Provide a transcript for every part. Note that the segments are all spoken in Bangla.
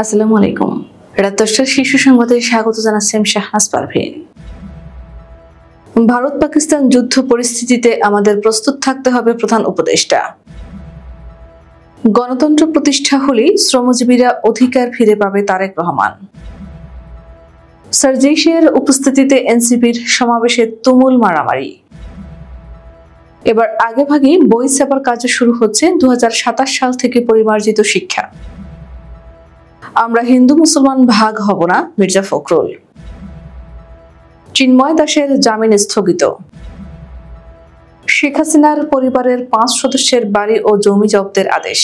আসসালামু আলাইকুম। রাত 10টার শীর্ষ সংবাদে স্বাগত জানাচ্ছি আমি শাহনাজ পারভীন। ভারত পাকিস্তান যুদ্ধ পরিস্থিতিতে আমাদের প্রস্তুত থাকতে হবে প্রধান উপদেষ্টা। গণতন্ত্র প্রতিষ্ঠা হলেই শ্রমজীবীরা অধিকার ফিরে পাবে তারেক রহমান। সার্জিসের উপস্থিতিতে এনসিপির সমাবেশে তুমুল মারামারি। এবার আগেভাগেই বই ছাপার কাজ শুরু হচ্ছে 2027 সাল থেকে পরিমার্জিত শিক্ষা। আমরা হিন্দু মুসলমান ভাগ হব না, মির্জা ফখরুল। চিন্ময় দাসের জামিন স্থগিত। শেখ হাসিনার পরিবারের 5 সদস্যের বাড়ি ও জমি জব্দের আদেশ।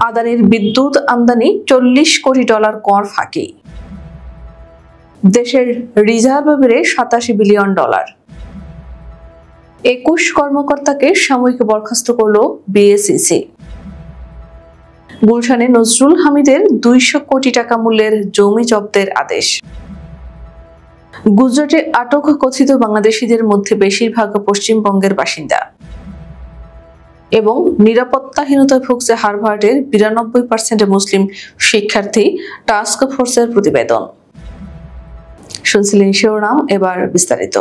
আদানির বিদ্যুৎ আমদানি $40 কোটি কর ফাঁকি। দেশের রিজার্ভ বেড়ে $87 বিলিয়ন। 21 কর্মকর্তাকে সাময়িক বরখাস্ত করল বিএসইসি। গুলশানে নজরুল হামিদের 200 কোটি টাকা মূল্যের জমি জব্দের আদেশ। গুজরাটে আটক কথিত বাংলাদেশিদের মধ্যে বেশিরভাগ পশ্চিমবঙ্গের বাসিন্দা। এবং নিরাপত্তাহীনতায় ভুগছে হার্ভার্ডের 92% মুসলিম শিক্ষার্থী, টাস্ক ফোর্সের প্রতিবেদন। শুনছিলেন শিরোনাম, এবার বিস্তারিত।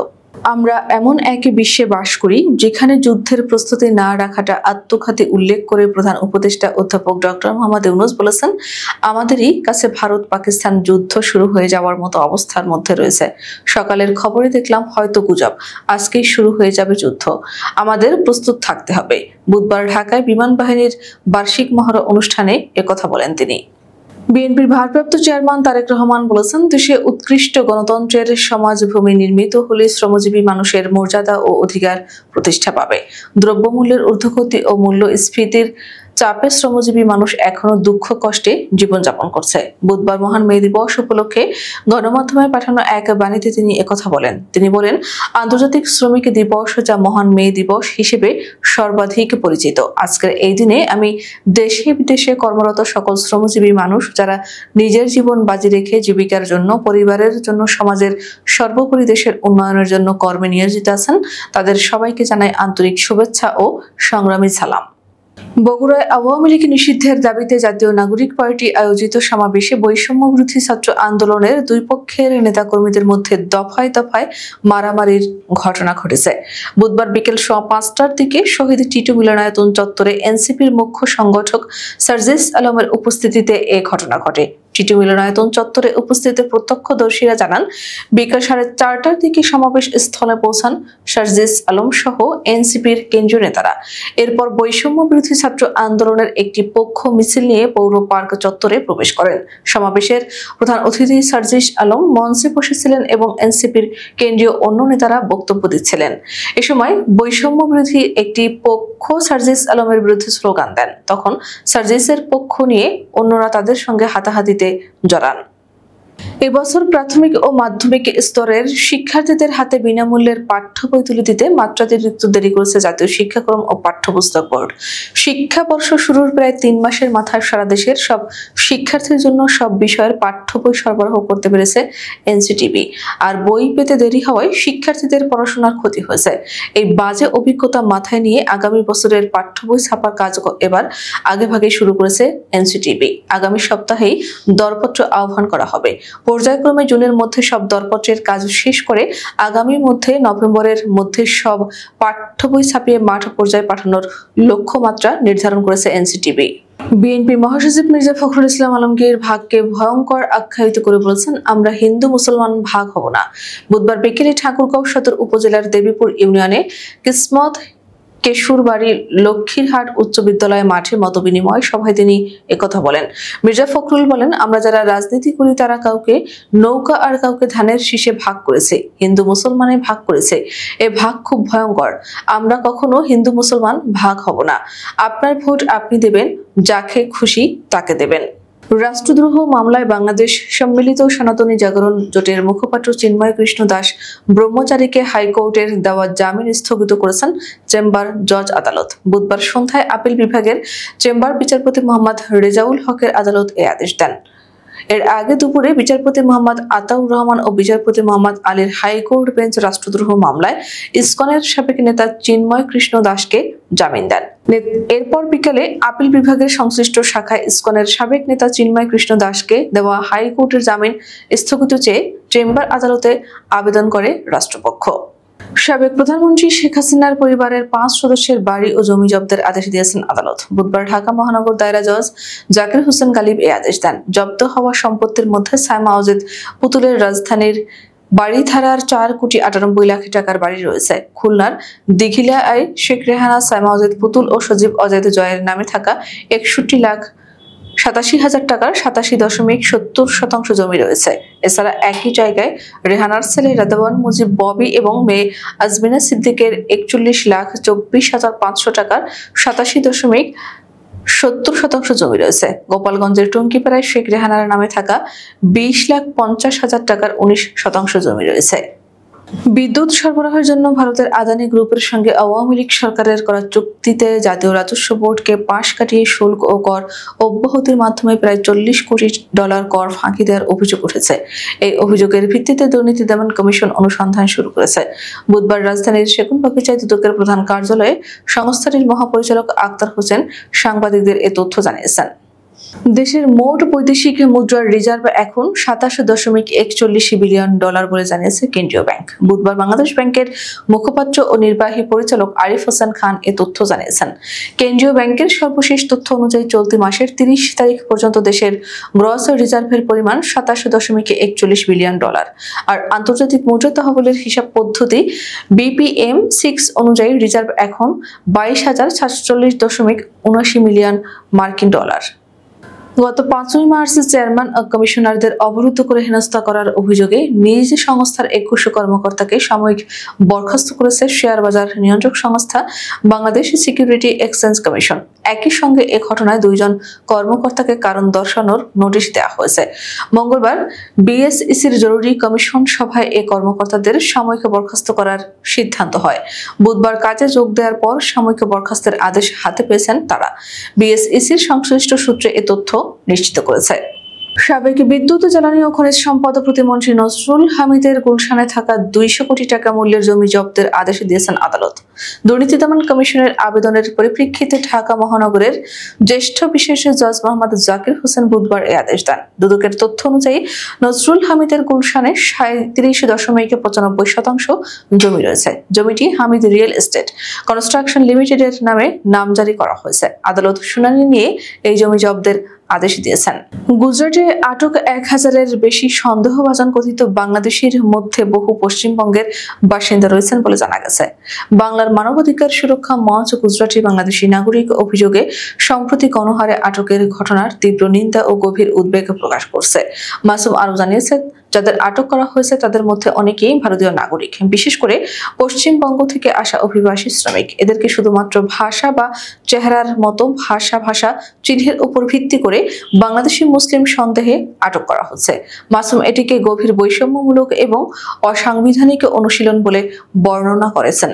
আমরা এমন এক বিশ্বে বাস করি যেখানে যুদ্ধের প্রস্তুতি না রাখাটা আত্মঘাতী উল্লেখ করে প্রধান উপদেষ্টা অধ্যাপক ডক্টর মোহাম্মদ ইউনূস বলেছেন, আমাদেরই কাছে ভারত পাকিস্তান যুদ্ধ শুরু হয়ে যাওয়ার মতো অবস্থার মধ্যে রয়েছে। সকালের খবরে দেখলাম হয়তো গুজব, আজকেই শুরু হয়ে যাবে যুদ্ধ, আমাদের প্রস্তুত থাকতে হবে। বুধবার ঢাকায় বিমান বাহিনীর বার্ষিক মহড়া অনুষ্ঠানে একথা বলেন তিনি। বিএনপির ভারপ্রাপ্ত চেয়ারম্যান তারেক রহমান বলেছেন, দেশে উৎকৃষ্ট গণতন্ত্রের সমাজভূমি নির্মিত হলে শ্রমজীবী মানুষের মর্যাদা ও অধিকার প্রতিষ্ঠা পাবে। দ্রব্যমূল্যের ঊর্ধ্বগতি ও মূল্যস্ফীতির চাপে শ্রমজীবী মানুষ এখনো দুঃখ কষ্টে জীবনযাপন করছে। বুধবার মহান মে দিবস উপলক্ষে গণমাধ্যমে পাঠানো এক বাণীতে তিনি একথা বলেন। তিনি বলেন, আন্তর্জাতিক শ্রমিক দিবস, যা মহান মে দিবস হিসেবে সর্বাধিক পরিচিত, আজকের এই দিনে আমি দেশে বিদেশে কর্মরত সকল শ্রমজীবী মানুষ যারা নিজের জীবন বাজি রেখে জীবিকার জন্য, পরিবারের জন্য, সমাজের সর্বোপরি দেশের উন্নয়নের জন্য কর্মে নিয়োজিত আছেন, তাদের সবাইকে জানাই আন্তরিক শুভেচ্ছা ও সংগ্রামী সালাম। বগুড়ায় আওয়ামী লীগ নিষিদ্ধের দাবিতে জাতীয় নাগরিক পার্টি আয়োজিত সমাবেশে বৈষম্য বিরোধী ছাত্র আন্দোলনের দুই পক্ষের নেতাকর্মীদের মধ্যে দফায় দফায় মারামারির ঘটনা ঘটেছে। বুধবার বিকেল 5টার দিকে শহীদ টিটু মিলনায়তন চত্বরে এনসিপির মুখ্য সংগঠক সার্জিস আলমের উপস্থিতিতে এ ঘটনা ঘটে। টিটু মিলনায়তন চত্বরে উপস্থিত প্রত্যক্ষদর্শীরা জানান, বিকেল 4:30টার দিকে সমাবেশ স্থলে পৌঁছান সার্জিস আলম সহ এনসিপির কেন্দ্রীয় নেতারা। এরপর বৈষম্য বিরোধী ছাত্র আন্দোলনের একটি পক্ষ মিছিল নিয়ে পৌর পার্ক চত্বরে প্রবেশ করেন। সমাবেশের প্রধান অতিথি সার্জিস আলম মঞ্চে বসেছিলেন এবং এনসিপির কেন্দ্রীয় অন্য নেতারা বক্তব্য দিচ্ছিলেন। এ সময় বৈষম্য বিরোধী একটি পক্ষ সার্জিস আলমের বিরুদ্ধে স্লোগান দেন। তখন সার্জিসের পক্ষ নিয়ে অন্যরা তাদের সঙ্গে হাতাহাতিতে জড়ান। এবছর প্রাথমিক ও মাধ্যমিক স্তরের শিক্ষার্থীদের হাতে বিনামূল্যের পাঠ্য বই তুলে দিতে মাত্রাতিরিক্ত দেরি করেছে জাতীয় শিক্ষাক্রম ও পাঠ্যপুস্তক বোর্ড। শিক্ষাবর্ষ শুরুর প্রায় 3 মাসের মাথায় সারা দেশের সব শিক্ষার্থীর জন্য সব বিষয়ের পাঠ্য বই সরবরাহ করতে পেরেছে এনসিটিবি। আর বই পেতে দেরি হওয়ায় শিক্ষার্থীদের পড়াশোনার ক্ষতি হয়েছে। এই বাজে অভিজ্ঞতা মাথায় নিয়ে আগামী বছরের পাঠ্য বই ছাপার কাজ এবার আগেভাগে শুরু করেছে এনসিটিবি। আগামী সপ্তাহেই দরপত্র আহ্বান করা হবে। পর্যায়ক্রমে জুনের মধ্যে সব দরপত্রের কাজ শেষ করে আগামী মধ্যে নভেম্বরের মধ্যে সব পাঠ্য বই ছাপিয়ে মাঠ পর্যায়ে পাঠানোর লক্ষ্যমাত্রা নির্ধারণ করেছে এনসিটিবি। বিএনপি মহাসচিব মির্জা ফখরুল ইসলাম আলমগীর ভাগকে ভয়ঙ্কর আখ্যায়িত করে বলেছেন, আমরা হিন্দু মুসলমান ভাগ হব না। বুধবার বিকেলে ঠাকুরগাঁও সদর উপজেলার দেবীপুর ইউনিয়নে কিসমত কেশুরবাড়ি লক্ষ্মীরহাট উচ্চ বিদ্যালয় মাঠে মতবিনিময় সভায় তিনি একথা বলেন। মির্জা ফখরুল বলেন, আমরা যারা রাজনীতি করি তারা কাউকে নৌকা আর কাউকে ধানের শীষে ভাগ করেছে, হিন্দু মুসলমানে ভাগ করেছে। এ ভাগ খুব ভয়ঙ্কর। আমরা কখনো হিন্দু মুসলমান ভাগ হব না। আপনার ভোট আপনি দেবেন, যাকে খুশি তাকে দেবেন। রাষ্ট্রদ্রোহ মামলায় বাংলাদেশ সম্মিলিত সনাতনী জাগরণ জোটের মুখপাত্র চিন্ময় কৃষ্ণ দাস ব্রহ্মচারীকে হাইকোর্টের দেওয়া জামিন স্থগিত করেছেন চেম্বার জজ আদালত। বুধবার সন্ধ্যায় আপিল বিভাগের চেম্বার বিচারপতি মোহাম্মদ রেজাউল হকের আদালত এ আদেশ দেন। এর আগে দুপুরে বিচারপতি মোহাম্মদ আতাউর রহমান ও বিচারপতি মোহাম্মদ আলীর হাইকোর্ট বেঞ্চ রাষ্ট্রদ্রোহ মামলায় ইসকনের সাবেক নেতা চিন্ময় কৃষ্ণ দাসকে জামিন দেন। এরপর বিকেলে আপিল বিভাগের সংশ্লিষ্ট শাখায় ইসকনের সাবেক নেতা চিন্ময় কৃষ্ণ দাসকে দেওয়া হাইকোর্টের জামিন স্থগিত চেয়ে চেম্বার আদালতে আবেদন করে রাষ্ট্রপক্ষ। সাবেক প্রধানমন্ত্রী শেখ হাসিনার পরিবারের 5 সদস্যের বাড়ি ও জমি জব্দের আদেশ দিয়েছেন আদালত। বুধবার ঢাকা মহানগর দায়রা জজ জাকির হোসেন গালিব এই আদেশ দেন। জব্দ হওয়া সম্পত্তির মধ্যে সাইমা ওয়াজেদ পুতুলের রাজধানীর বাড়িধারার 4,98,00,000 টাকার বাড়ি রয়েছে। খুলনার দিঘিলায় শেখ রেহানা, সাইমা ওয়াজেদ পুতুল ও সজীব অজেদ জয়ের নামে থাকা 61,87,000 টাকার 87.70% জমি রয়েছে। এছাড়া একই জায়গায় রেহানার ছেলে রাদাওয়ান মুজিব ববি এবং মেয়ে আজমিনা সিদ্দিকের 41,24,500 টাকার 87.70% জমি রয়েছে। গোপালগঞ্জের টঙ্গিপাড়ায় শেখ রেহানার নামে থাকা 20,50,000 টাকার 19% জমি রয়েছে। বিদ্যুৎ সরবরাহের জন্য ভারতের আদানি গ্রুপের সঙ্গে আওয়ামী লীগ সরকারের করা চুক্তিতে জাতীয় রাজস্ব বোর্ডকে পাশ কাটিয়ে শুল্ক ও কর অব্যাহতির মাধ্যমে প্রায় $40 কোটি কর ফাঁকি দেওয়ার অভিযোগ উঠেছে। এই অভিযোগের ভিত্তিতে দুর্নীতি দমন কমিশন অনুসন্ধান শুরু করেছে। বুধবার রাজধানীর সেগুনবাগিচায় দুদকের প্রধান কার্যালয়ে সংস্থাটির মহাপরিচালক আক্তার হোসেন সাংবাদিকদের এ তথ্য জানিয়েছেন। দেশের মোট বৈদেশিক মুদ্রার রিজার্ভ এখন $27.41 বিলিয়ন বলে জানিয়েছে কেন্দ্রীয় ব্যাংক। বুধবার বাংলাদেশ ব্যাংকের মুখপাত্র ও নির্বাহী পরিচালক আরিফ হোসেন খান এ তথ্য জানিয়েছেন। কেন্দ্রীয় ব্যাংকের সর্বশেষ তথ্য অনুযায়ী চলতি মাসের 30 তারিখ পর্যন্ত দেশের গ্রস রিজার্ভের পরিমাণ $27.41 বিলিয়ন। আর আন্তর্জাতিক মুদ্রা তহবিলের হিসাব পদ্ধতি BPM-6 অনুযায়ী রিজার্ভ এখন $22,047.79 মিলিয়ন মার্কিন ডলার। গত 5 মার্চ চেয়ারম্যান ও কমিশনারদের অবরুদ্ধ করে হেনস্থা করার অভিযোগে নিজ সংস্থার 21 কর্মকর্তাকে সাময়িক বরখাস্ত করেছে শেয়ার বাজার নিয়ন্ত্রক সংস্থা বাংলাদেশ সিকিউরিটি এক্সচেঞ্জ কমিশন। একই সঙ্গে এ ঘটনায় 2 জন কর্মকর্তাকে কারণ দর্শানোর নোটিশ দেওয়া হয়েছে। মঙ্গলবার বিএসইসির জরুরি কমিশন সভায় এ কর্মকর্তাদের সাময়িক বরখাস্ত করার সিদ্ধান্ত হয়। বুধবার কাজে যোগ দেওয়ার পর সাময়িক বরখাস্তের আদেশ হাতে পেয়েছেন তারা। বিএসইসির সংশ্লিষ্ট সূত্রে এ তথ্য নিশ্চিত করেছে। সাবেক বিদ্যুৎ, জ্বালানি ও খনিজ সম্পদ প্রতিমন্ত্রী নজরুল হামিদের গুলশানে থাকা 200 কোটি টাকা মূল্যের জমি জব্দের আদেশ দিয়েছেন আদালত। দুর্নীতি দমন কমিশনের আবেদনের পরিপ্রেক্ষিতে ঢাকা মহানগরের জ্যেষ্ঠ বিশেষ জজ মোহাম্মদ জাকির হোসেন বুধবার এই আদেশ দেন। দুদকের তথ্য অনুযায়ী নজরুল হামিদের গুলশানে 37.95% জমি রয়েছে। জমিটি হামিদ রিয়েল এস্টেট কনস্ট্রাকশন লিমিটেডের নামে নামজারি করা হয়েছে। আদালত শুনানি নিয়ে এই জমি জব্দের আদেশ দিয়েছেন। গুজরাটে আটক 1000-এর বেশি সন্দেহভাজন কথিত বাংলাদেশির মধ্যে বহু পশ্চিমবঙ্গের বাসিন্দা রয়েছেন বলে জানা গেছে। বাংলার মানবাধিকার সুরক্ষা মঞ্চ গুজরাটি বাংলাদেশি নাগরিক অভিযোগে সম্প্রতি গণহারে আটকের ঘটনার তীব্র নিন্দা ও গভীর উদ্বেগ প্রকাশ করছে। মাসুম আরও জানিয়েছে, যাদের আটক করা হয়েছে তাদের মধ্যে অনেকেই ভারতীয় নাগরিক, বিশেষ করে পশ্চিমবঙ্গ থেকে আসা অভিবাসী শ্রমিক। এদেরকে শুধুমাত্র ভাষা বা চেহারার মতো ভাষা চিহ্নের উপর ভিত্তি করে বাংলাদেশি মুসলিম সন্দেহে আটক করা হচ্ছে। মাসুম এটিকে গভীর বৈষম্যমূলক এবং অসাংবিধানিক অনুশীলন বলে বর্ণনা করেছেন।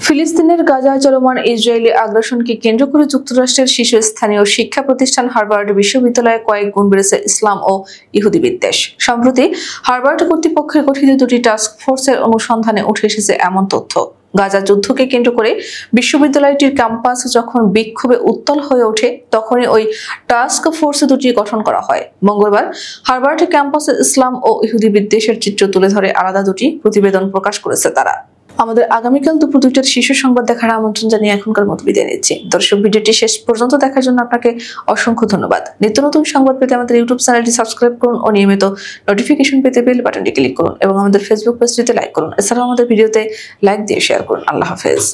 ফিলিস্তিনের গাজায় চলমান ইসরায়েলি আগ্রাসনকে কেন্দ্র করে যুক্তরাষ্ট্রের শীর্ষস্থানীয় শিক্ষা প্রতিষ্ঠান হার্ভার্ড বিশ্ববিদ্যালয়ে কয়েক গুণ বেড়েছে ইসলাম ও ইহুদি বিদ্বেষ। সম্প্রতি হার্ভার্ড কর্তৃপক্ষের গঠিত 2টি টাস্ক ফোর্সের অনুসন্ধানে উঠে এসেছে এমন তথ্য। গাজা যুদ্ধকে কেন্দ্র করে বিশ্ববিদ্যালয়টির ক্যাম্পাস যখন বিক্ষোভে উত্তাল হয়ে ওঠে, তখনই ওই টাস্ক ফোর্স 2টি গঠন করা হয়। মঙ্গলবার হার্ভার্ড ক্যাম্পাসে ইসলাম ও ইহুদি বিদ্বেষের চিত্র তুলে ধরে আলাদা 2টি প্রতিবেদন প্রকাশ করেছে তারা। আমাদের আগামীকাল দুপুর 2টার শীর্ষ সংবাদ দেখার আমন্ত্রণ জানিয়ে এখনকার মতো বিদায় নিচ্ছি। দর্শক, ভিডিওটি শেষ পর্যন্ত দেখার জন্য আপনাকে অসংখ্য ধন্যবাদ। নিত্য নতুন সংবাদ পেতে আমাদের ইউটিউব চ্যানেলটি সাবস্ক্রাইব করুন ও নিয়মিত নোটিফিকেশন পেতে বেল বাটনটি ক্লিক করুন এবং আমাদের ফেসবুক পেজটিতে লাইক করুন। এছাড়াও আমাদের ভিডিওতে লাইক দিয়ে শেয়ার করুন। আল্লাহ হাফেজ।